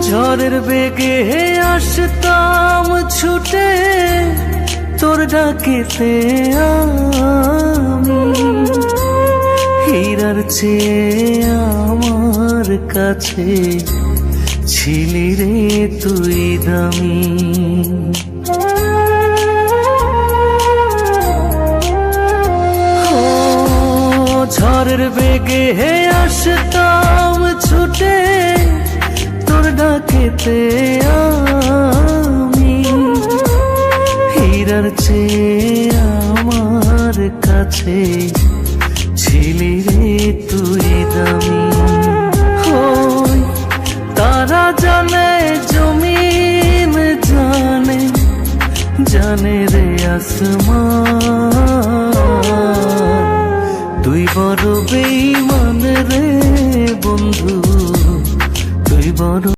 ঝড়ের বেগে আসতাম ছুটে তোর ডাকেতে আমি, হীরার চেয়ে আমার কাছে ছিলি রে তুই দামি। ঝড়ের বেগে আসতাম ছুটে তোর ডাকেতে আমি, হীরার চেয়ে আমার কাছে ছিলি রে তুই দামি। তারা জানে জমিন জানে, জানে রে আসমান, তুই বড় বেঈমান রে বন্ধু, তুই বড়